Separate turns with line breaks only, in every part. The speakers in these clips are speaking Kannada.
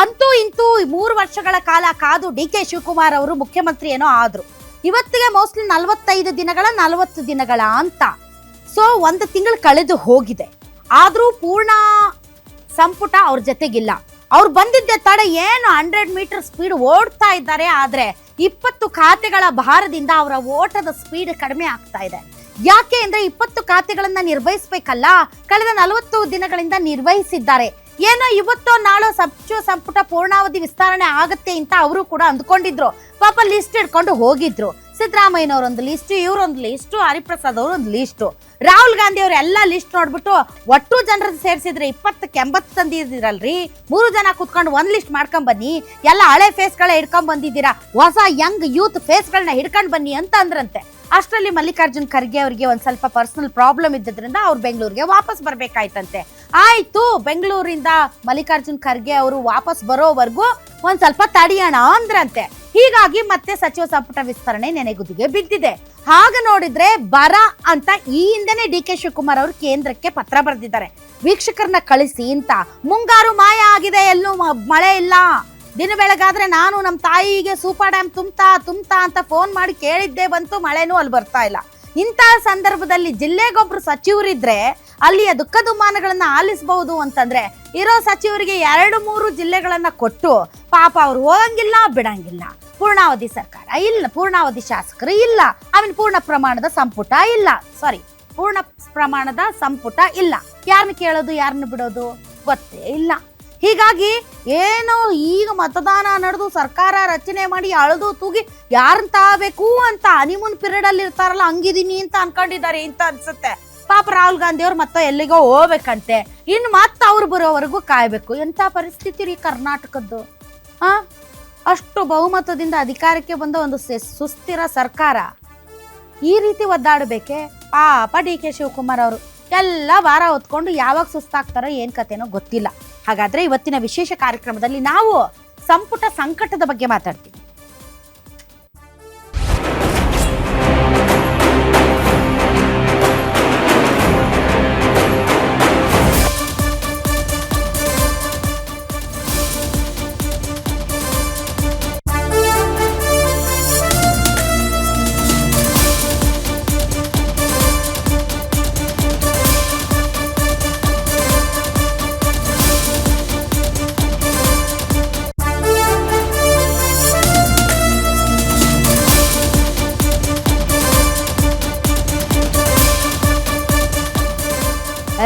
ಅಂತೂ ಇಂತೂ 3 ವರ್ಷಗಳ ಕಾಲ ಕಾದು ಡಿ ಕೆ ಶಿವಕುಮಾರ್ ಅವರು ಮುಖ್ಯಮಂತ್ರಿ ಏನೋ ಆದ್ರು. ಇವತ್ತಿಗೆ ಮೋಸ್ಟ್ಲಿ 40 ದಿನಗಳ ಅಂತ. ಸೊ 1 ತಿಂಗಳು ಕಳೆದು ಹೋಗಿದೆ. ಆದ್ರೂ ಪೂರ್ಣ ಸಂಪುಟ ಅವ್ರ ಜೊತೆಗಿಲ್ಲ. ಅವ್ರು ಬಂದಿದ್ದೆ ತಡ ಏನು 100 ಮೀಟರ್ ಸ್ಪೀಡ್ ಓಡ್ತಾ ಇದ್ದಾರೆ. ಆದ್ರೆ 20 ಖಾತೆಗಳ ಭಾರದಿಂದ ಅವರ ಓಟದ ಸ್ಪೀಡ್ ಕಡಿಮೆ ಆಗ್ತಾ ಇದೆ. ಯಾಕೆ ಅಂದ್ರೆ 20 ಖಾತೆಗಳನ್ನ ನಿರ್ವಹಿಸಬೇಕಲ್ಲ. ಕಳೆದ 40 ದಿನಗಳಿಂದ ನಿರ್ವಹಿಸಿದ್ದಾರೆ. ಏನೋ ಇವತ್ತೋ ನಾಳೋ ಸಚಿವ ಸಂಪುಟ ಪೂರ್ಣಾವಧಿ ವಿಸ್ತರಣೆ ಆಗತ್ತೆ ಅಂತ ಅವರು ಕೂಡ ಅಂದ್ಕೊಂಡಿದ್ರು. ಪಾಪ ಲಿಸ್ಟ್ ಇಟ್ಕೊಂಡು ಹೋಗಿದ್ರು. ಸಿದ್ದರಾಮಯ್ಯನವರೊಂದು ಲಿಸ್ಟ್, ಇವರೊಂದು ಲಿಸ್ಟ್, ಹರಿಪ್ರಸಾದ್ ಅವರೊಂದು ಲಿಸ್ಟ್, ರಾಹುಲ್ ಗಾಂಧಿ ಅವರು ಎಲ್ಲ ಲಿಸ್ಟ್ ನೋಡ್ಬಿಟ್ಟು ಒಟ್ಟು ಜನರನ್ನು ಸೇರಿಸಿದ್ರೆ 20ಕ್ಕೆ 80 ತಂದಿದ್ದೀರಲ್ರಿ. 3 ಜನ ಕುತ್ಕೊಂಡು ಒಂದ್ ಲಿಸ್ಟ್ ಮಾಡ್ಕೊಂಡ್ ಬನ್ನಿ, ಎಲ್ಲ ಹಳೆ ಫೇಸ್ಗಳೇ ಹಿಡ್ಕೊಂಡ್ ಬಂದಿದ್ದೀರಾ, ಹೊಸ ಯಂಗ್ ಯೂತ್ ಫೇಸ್ಗಳನ್ನ ಹಿಡ್ಕೊಂಡ್ ಬನ್ನಿ ಅಂತ ಅಂದ್ರಂತೆ. ಅಷ್ಟರಲ್ಲಿ ಮಲ್ಲಿಕಾರ್ಜುನ್ ಖರ್ಗೆ ಅವರಿಗೆ ಒಂದ್ ಸ್ವಲ್ಪ ಪರ್ಸನಲ್ ಪ್ರಾಬ್ಲಮ್ ಇದ್ದದ್ರಿಂದ ಅವ್ರು ಬೆಂಗಳೂರಿಗೆ ವಾಪಸ್ ಬರ್ಬೇಕಾಯ್ತಂತೆ. ಆಯ್ತು, ಬೆಂಗಳೂರಿಂದ ಮಲ್ಲಿಕಾರ್ಜುನ್ ಖರ್ಗೆ ಅವರು ವಾಪಸ್ ಬರೋವರೆಗೂ ಒಂದ್ ಸ್ವಲ್ಪ ತಡಿಯೋಣ ಅಂದ್ರಂತೆ. ಹೀಗಾಗಿ ಮತ್ತೆ ಸಚಿವ ಸಂಪುಟ ವಿಸ್ತರಣೆ ನೆನೆಗುದಿಗೆ ಬಿದ್ದಿದೆ. ಹಾಗ ನೋಡಿದ್ರೆ ಬರ ಅಂತ ಈ ಹಿಂದೆನೆ ಡಿ ಕೆ ಶಿವಕುಮಾರ್ ಅವರು ಕೇಂದ್ರಕ್ಕೆ ಪತ್ರ ಬರೆದಿದ್ದಾರೆ. ವೀಕ್ಷಕರನ್ನ ಕಳಿಸಿ ಅಂತ. ಮುಂಗಾರು ಮಾಯ ಆಗಿದೆ, ಎಲ್ಲೂ ಮಳೆ ಇಲ್ಲ. ದಿನ ಬೆಳಗಾದ್ರೆ ನಾನು ನಮ್ಮ ತಾಯಿಗೆ ಸೂಪರ್ ಡ್ಯಾಮ್ ತುಂಬ್ತಾ ಅಂತ ಫೋನ್ ಮಾಡಿ ಕೇಳಿದ್ದೆ ಬಂತು, ಮಳೆನೂ ಅಲ್ಲಿ ಬರ್ತಾ ಇಲ್ಲ. ಇಂತಹ ಸಂದರ್ಭದಲ್ಲಿ ಜಿಲ್ಲೆಗೊಬ್ರು ಸಚಿವರಿದ್ರೆ ಅಲ್ಲಿಯ ದುಃಖ ದುಮ್ಮಾನಗಳನ್ನ ಆಲಿಸಬಹುದು ಅಂತಂದ್ರೆ ಇರೋ ಸಚಿವರಿಗೆ 2-3 ಜಿಲ್ಲೆಗಳನ್ನ ಕೊಟ್ಟು ಪಾಪ ಅವ್ರು ಹೋಗಂಗಿಲ್ಲ, ಬಿಡಂಗಿಲ್ಲ. ಪೂರ್ಣಾವಧಿ ಸರ್ಕಾರ ಇಲ್ಲ, ಪೂರ್ಣಾವಧಿ ಶಾಸಕರು ಇಲ್ಲ, ಪೂರ್ಣ ಪ್ರಮಾಣದ ಸಂಪುಟ ಇಲ್ಲ. ಪೂರ್ಣ ಪ್ರಮಾಣದ ಸಂಪುಟ ಇಲ್ಲ. ಯಾರನ್ನ ಕೇಳೋದು, ಯಾರನ್ನ ಬಿಡೋದು ಗೊತ್ತೇ ಇಲ್ಲ. ಹೀಗಾಗಿ ಏನೋ ಈಗ ಮತದಾನ ನಡೆದು ಸರ್ಕಾರ ರಚನೆ ಮಾಡಿ ಅಳದು ತೂಗಿ ಯಾರನ್ನ ತಾಬೇಕು ಅಂತ ಹನಿಮೂನ್ ಪೀರಿಯಡ್ ಅಲ್ಲಿ ಇರ್ತಾರಲ್ಲ, ಹಂಗಿದೀನಿ ಅಂತ ಅನ್ಕೊಂಡಿದ್ದಾರೆ ಅಂತ ಅನ್ಸುತ್ತೆ. ಪಾಪ ರಾಹುಲ್ ಗಾಂಧಿ ಅವ್ರು ಮತ್ತೆ ಎಲ್ಲಿಗೋ ಹೋಗ್ಬೇಕಂತೆ. ಇನ್ನು ಮತ್ತೆ ಅವ್ರು ಬರೋವರೆಗೂ ಕಾಯ್ಬೇಕು. ಎಂತ ಪರಿಸ್ಥಿತಿ ರೀ ಕರ್ನಾಟಕದ್ದು. ಅಷ್ಟು ಬಹುಮತದಿಂದ ಅಧಿಕಾರಕ್ಕೆ ಬಂದ ಒಂದು ಸುಸ್ಥಿರ ಸರ್ಕಾರ ಈ ರೀತಿ ಒದ್ದಾಡಬೇಕೆ? ಪಾಪ ಡಿ ಕೆ ಶಿವಕುಮಾರ್ ಅವರು ಎಲ್ಲ ಭಾರ ಹೊತ್ಕೊಂಡು ಯಾವಾಗ ಸುಸ್ತಾಗ್ತಾರೋ ಏನ್ ಕಥೆನೋ ಗೊತ್ತಿಲ್ಲ. ಹಾಗಾದ್ರೆ ಇವತ್ತಿನ ವಿಶೇಷ ಕಾರ್ಯಕ್ರಮದಲ್ಲಿ ನಾವು ಸಂಪುಟ ಸಂಕಟದ ಬಗ್ಗೆ ಮಾತಾಡ್ತೀವಿ.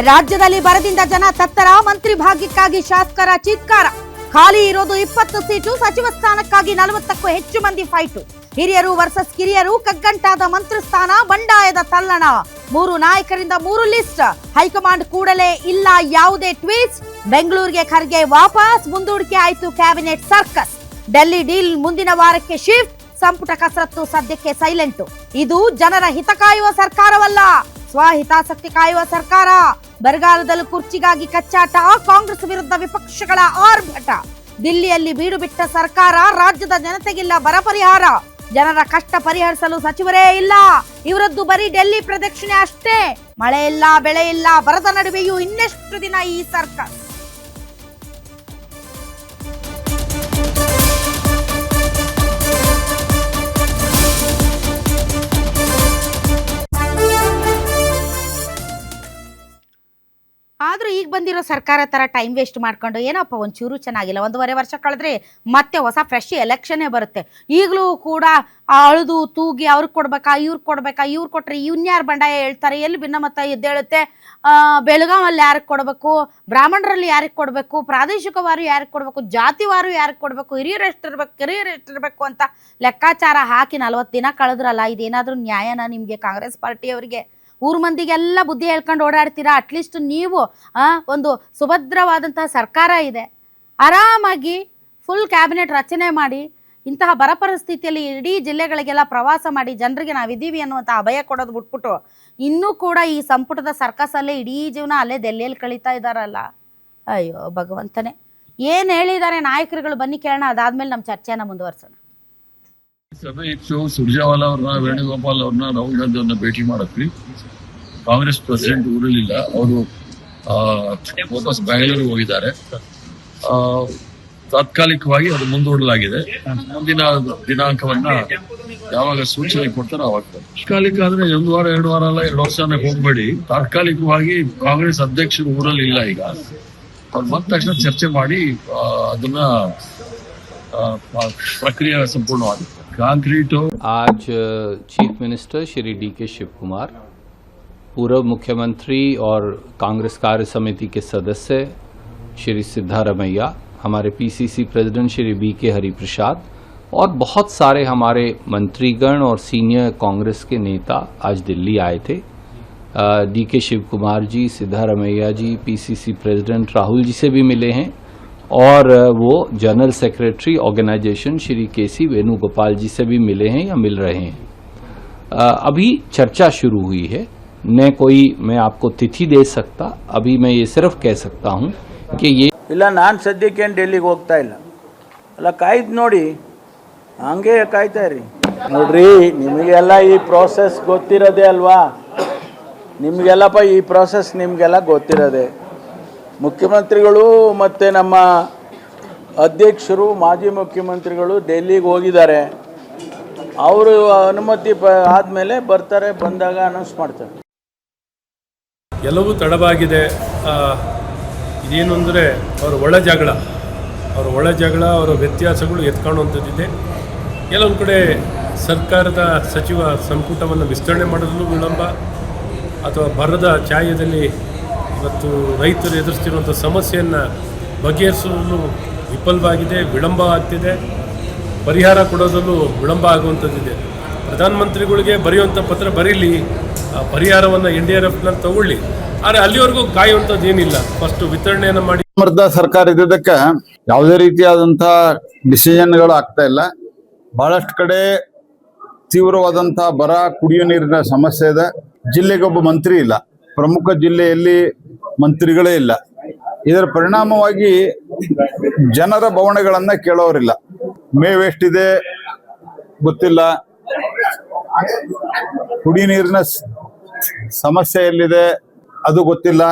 ರಾಜ್ಯದಲ್ಲಿ ಬರದಿಂದ ಜನ ತತ್ತರ. ಮಂತ್ರಿ ಭಾಗ್ಯಕ್ಕಾಗಿ ಶಾಸಕರ ಚಿತ್ಕಾರ. ಖಾಲಿ ಇರೋದು 20 ಸೀಟು. ಸಚಿವ ಸ್ಥಾನಕ್ಕಾಗಿ 40ಕ್ಕೂ ಹೆಚ್ಚು ಮಂದಿ ಫೈಟು. ಹಿರಿಯರು ವರ್ಸಸ್ ಕಿರಿಯರು. ಕಗ್ಗಂಟಾದ ಮಂತ್ರಿ ಸ್ಥಾನ. ಬಂಡಾಯದ ತಲ್ಲಣ. 3 ನಾಯಕರಿಂದ 3 ಲಿಸ್ಟ್. ಹೈಕಮಾಂಡ್ ಕೂಡಲೇ ಇಲ್ಲ ಯಾವುದೇ ಟ್ವೀಟ್ಸ್. ಬೆಂಗಳೂರಿಗೆ ಖರ್ಗೆ ವಾಪಸ್. ಮುಂದೂಡಿಕೆ ಆಯ್ತು ಕ್ಯಾಬಿನೆಟ್ ಸರ್ಕಸ್. ಡೆಲ್ಲಿ ಡೀಲ್ ಮುಂದಿನ ವಾರಕ್ಕೆ ಶಿಫ್ಟ್. ಸಂಪುಟ ಕಸರತ್ತು ಸದ್ಯಕ್ಕೆ ಸೈಲೆಂಟು. ಇದು ಜನರ ಹಿತ ಕಾಯುವ ಸರ್ಕಾರವಲ್ಲ, ಸ್ವಹಿತಾಸಕ್ತಿ ಕಾಯುವ ಸರ್ಕಾರ. ಬರಗಾಲದಲ್ಲೂ ಕುರ್ಚಿಗಾಗಿ ಕಚ್ಚಾಟ. ಕಾಂಗ್ರೆಸ್ ವಿರುದ್ಧ ವಿಪಕ್ಷಗಳ ಆರ್ಭಟ. ದಿಲ್ಲಿಯಲ್ಲಿ ಬೀಡು ಬಿಟ್ಟ ಸರ್ಕಾರ. ರಾಜ್ಯದ ಜನತೆಗಿಲ್ಲ ಬರ ಪರಿಹಾರ. ಜನರ ಕಷ್ಟ ಪರಿಹರಿಸಲು ಸಚಿವರೇ ಇಲ್ಲ. ಇವರದ್ದು ಬರೀ ಡೆಲ್ಲಿ ಪ್ರದಕ್ಷಿಣೆ ಅಷ್ಟೇ. ಮಳೆ ಇಲ್ಲ, ಬೆಳೆ ಇಲ್ಲ. ಬರದ ನಡುವೆಯೂ ಇನ್ನೆಷ್ಟು ದಿನ ಈ ಸರ್ಕಾರ? ಆದ್ರೂ ಈಗ ಬಂದಿರೋ ಸರ್ಕಾರ ತರ ಟೈಮ್ ವೇಸ್ಟ್ ಮಾಡ್ಕೊಂಡು ಏನಪ್ಪ ಒಂಚೂರು ಚೆನ್ನಾಗಿಲ್ಲ. 1.5 ವರ್ಷ ಕಳೆದ್ರೆ ಮತ್ತೆ ಹೊಸ ಫ್ರೆಶ್ ಎಲೆಕ್ಷನ್ನೇ ಬರುತ್ತೆ. ಈಗಲೂ ಕೂಡ ಅಳುದು ತೂಗಿ ಅವ್ರಿಗೆ ಕೊಡ್ಬೇಕಾ, ಇವ್ರಿಗೆ ಕೊಡ್ಬೇಕಾ, ಇವ್ರು ಕೊಟ್ರೆ ಇನ್ಯಾರು ಬಂಡಾಯ ಹೇಳ್ತಾರೆ, ಎಲ್ಲಿ ಭಿನ್ನಮತ ಎದ್ದೇಳುತ್ತೆ. ಬೆಳಗಾವಲ್ಲಿ ಯಾರಿಗೆ ಕೊಡಬೇಕು, ಬ್ರಾಹ್ಮಣರಲ್ಲಿ ಯಾರಿಗೆ ಕೊಡಬೇಕು, ಪ್ರಾದೇಶಿಕವಾರು ಯಾರಿಗೆ ಕೊಡಬೇಕು, ಜಾತಿವಾರು ಯಾರಿಗೆ ಕೊಡಬೇಕು, ಹಿರಿಯರು ಎಷ್ಟಿರ್ಬೇಕು ಅಂತ ಲೆಕ್ಕಾಚಾರ ಹಾಕಿ 40 ದಿನ ಕಳೆದ್ರಲ್ಲ. ಇದೇನಾದ್ರೂ ನ್ಯಾಯನಾ ನಿಮಗೆ ಕಾಂಗ್ರೆಸ್ ಪಾರ್ಟಿಯವರಿಗೆ? ಊರ್ ಮಂದಿಗೆಲ್ಲ ಬುದ್ಧಿ ಹೇಳ್ಕೊಂಡು ಓಡಾಡ್ತೀರಾ. ಅಟ್ಲೀಸ್ಟ್ ನೀವು ಒಂದು ಸುಭದ್ರವಾದಂತಹ ಸರ್ಕಾರ ಇದೆ, ಆರಾಮಾಗಿ ಫುಲ್ ಕ್ಯಾಬಿನೆಟ್ ರಚನೆ ಮಾಡಿ ಇಂತಹ ಬರ ಪರಿಸ್ಥಿತಿಯಲ್ಲಿ ಇಡೀ ಜಿಲ್ಲೆಗಳಿಗೆಲ್ಲ ಪ್ರವಾಸ ಮಾಡಿ ಜನರಿಗೆ ನಾವಿದ್ದೀವಿ ಅನ್ನುವಂಥ ಅಭಯ ಕೊಡೋದು ಬಿಟ್ಬಿಟ್ಟು ಇನ್ನೂ ಕೂಡ ಈ ಸಂಪುಟದ ಸರ್ಕಸಲ್ಲೇ ಇಡೀ ಜೀವನ ಅಲ್ಲೇ ದೆಲ್ಲಿಯಲ್ಲಿ ಕಳೀತಾ ಇದ್ದಾರಲ್ಲ. ಅಯ್ಯೋ ಭಗವಂತನೇ, ಏನು ಹೇಳಿದ್ದಾರೆ ನಾಯಕರುಗಳು ಬನ್ನಿ ಕೇಳೋಣ. ಅದಾದ್ಮೇಲೆ ನಮ್ಮ ಚರ್ಚೆನ ಮುಂದುವರ್ಸೋಣ.
ಸಭೆ ಇತ್ತು. ಸುರ್ಜೇವಾಲಾ ಅವ್ರನ್ನ, ವೇಣುಗೋಪಾಲ್ ಅವ್ರನ್ನ, ರಾಹುಲ್ ಗಾಂಧಿ ಅವ್ರನ್ನ ಭೇಟಿ ಮಾಡಕ್ರಿ. ಕಾಂಗ್ರೆಸ್ ಪ್ರೆಸಿಡೆಂಟ್ ಊರಲ್ಲಿಲ್ಲ, ಅವರು ವಾಪಸ್ ಬೆಂಗಳೂರಿಗೆ ಹೋಗಿದ್ದಾರೆ. ತಾತ್ಕಾಲಿಕವಾಗಿ ಅದು ಮುಂದೂಡಲಾಗಿದೆ. ಮುಂದಿನ ದಿನಾಂಕವನ್ನ ಯಾವಾಗ ಸೂಚನೆ ಕೊಡ್ತಾರೋ ಅವಾಗ. ತಾತ್ಕಾಲಿಕ ಅಂದ್ರೆ 1 ವಾರ 2 ವಾರ ಅಲ್ಲ, 2 ವರ್ಷನೇ ಹೋಗ್ಬೇಡಿ. ತಾತ್ಕಾಲಿಕವಾಗಿ ಕಾಂಗ್ರೆಸ್ ಅಧ್ಯಕ್ಷರು ಊರಲ್ಲಿ ಇಲ್ಲ ಈಗ. ಅವ್ರು ಬಂದ ತಕ್ಷಣ ಚರ್ಚೆ ಮಾಡಿ ಅದನ್ನ ಪ್ರಕ್ರಿಯೆ ಸಂಪೂರ್ಣವಾಗುತ್ತೆ. ಕಾಂಕ್ರೀಟು
आज chief minister Shri DK Shiv Kumar, पूर्व मुख्यमंत्री और कांग्रेस कार्य समिति के सदस्य श्री सिद्धारमैया, हमारे PCC president Shri BK Hariprasad और बहुत सारे हमारे मंत्रीगण और सीनियर कांग्रेस के नेता आज दिल्ली आए थे। डीके शिव कुमार जी, सिद्धारमैया जी, पीसीसी प्रेसिडेंट राहुल जी से भी मिले हैं और वो जनरल सेक्रेटरी ऑर्गेनाइजेशन श्री केसी वेणुगोपाल जी से भी मिले हैं या मिल रहे हैं। अभी चर्चा शुरू हुई है, न कोई मैं आपको तिथि दे सकता। अभी मैं ये सिर्फ कह सकता हूँ कि ये
ಇಲ್ಲ, ನಾನು ಸದ್ಯಕ್ಕೇನು ಡೆಲ್ಲಿಗೆ ಹೋಗ್ತಾ ಇಲ್ಲ. ಅಲ್ಲ, ಕಾಯ್ದು ನೋಡಿ, ಹಂಗೆ ಕಾಯ್ತಾ ಇರಿ. ನೋಡ್ರಿ, ನಿಮಗೆಲ್ಲ ಈ ಪ್ರೋಸೆಸ್ ಗೊತ್ತಿರೋದೇ ಅಲ್ವಾ? ನಿಮಗೆಲ್ಲಪ್ಪ ಈ ಪ್ರೋಸೆಸ್ ನಿಮಗೆಲ್ಲ ಗೊತ್ತಿರೋದೆ. ಮುಖ್ಯಮಂತ್ರಿಗಳು ಮತ್ತು ನಮ್ಮ ಅಧ್ಯಕ್ಷರು, ಮಾಜಿ ಮುಖ್ಯಮಂತ್ರಿಗಳು ಡೆಲ್ಲಿಗೆ ಹೋಗಿದ್ದಾರೆ. ಅವರು ಅನುಮತಿ ಆದಮೇಲೆ ಬರ್ತಾರೆ, ಬಂದಾಗ ಅನೌನ್ಸ್ ಮಾಡ್ತಾರೆ.
ಎಲ್ಲವೂ ತಡವಾಗಿದೆ. ಇದೇನು ಅಂದರೆ ಅವರ ಒಳ ಜಗಳ ಅವರ ವ್ಯತ್ಯಾಸಗಳು ಎತ್ಕೊಳ್ಳುವಂಥದ್ದಿದೆ. ಕೆಲವೊಂದು ಕಡೆ ಸರ್ಕಾರದ ಸಚಿವ ಸಂಪುಟವನ್ನು ವಿಸ್ತರಣೆ ಮಾಡಲು ವಿಳಂಬ, ಅಥವಾ ಬರದ ಛಾಯದಲ್ಲಿ ಇವತ್ತು ರೈತರು ಎದುರಿಸ್ತಿರುವಂಥ ಸಮಸ್ಯೆಯನ್ನು ಬಗೆಹರಿಸಲು ವಿಫಲವಾಗಿದೆ, ವಿಳಂಬ ಆಗ್ತಿದೆ. ಪರಿಹಾರ ಕೊಡೋದಲ್ಲೂ ವಿಳಂಬ ಆಗುವಂಥದ್ದಿದೆ. ಪ್ರಧಾನಮಂತ್ರಿಗಳಿಗೆ ಬರೆಯುವಂಥ ಪತ್ರ ಬರೀಲಿ, ಆ ಪರಿಹಾರವನ್ನು NDRFನಲ್ಲಿ ತಗೊಳ್ಳಿ, ಆದರೆ ಅಲ್ಲಿವರೆಗೂ ಕಾಯುವಂಥದ್ದು ಏನಿಲ್ಲ. ಫಸ್ಟ್ ವಿತರಣೆಯನ್ನು ಮಾಡಿ.
ಸಮರ್ಥ ಸರ್ಕಾರ ಇದ್ದಿದ್ದಕ್ಕೆ ಯಾವುದೇ ರೀತಿಯಾದಂಥ ಡಿಸಿಷನ್ಗಳು ಆಗ್ತಾ ಇಲ್ಲ. ಬಹಳಷ್ಟು ಕಡೆ ತೀವ್ರವಾದಂಥ ಬರ, ಕುಡಿಯೋ ನೀರಿನ ಸಮಸ್ಯೆ ಇದೆ. ಜಿಲ್ಲೆಗೊಬ್ಬ ಮಂತ್ರಿ ಇಲ್ಲ, ಪ್ರಮುಖ ಜಿಲ್ಲೆಯಲ್ಲಿ ಮಂತ್ರಿಗಳೇ ಇಲ್ಲ. ಇದರ ಪರಿಣಾಮವಾಗಿ ಜನರ ಬವಣೆಗಳನ್ನ ಕೇಳೋರಿಲ್ಲ. ಮೇವು ಎಷ್ಟಿದೆ ಗೊತ್ತಿಲ್ಲ, ಕುಡಿ ನೀರಿನ ಸಮಸ್ಯೆ ಎಲ್ಲಿದೆ ಅದು ಗೊತ್ತಿಲ್ಲ.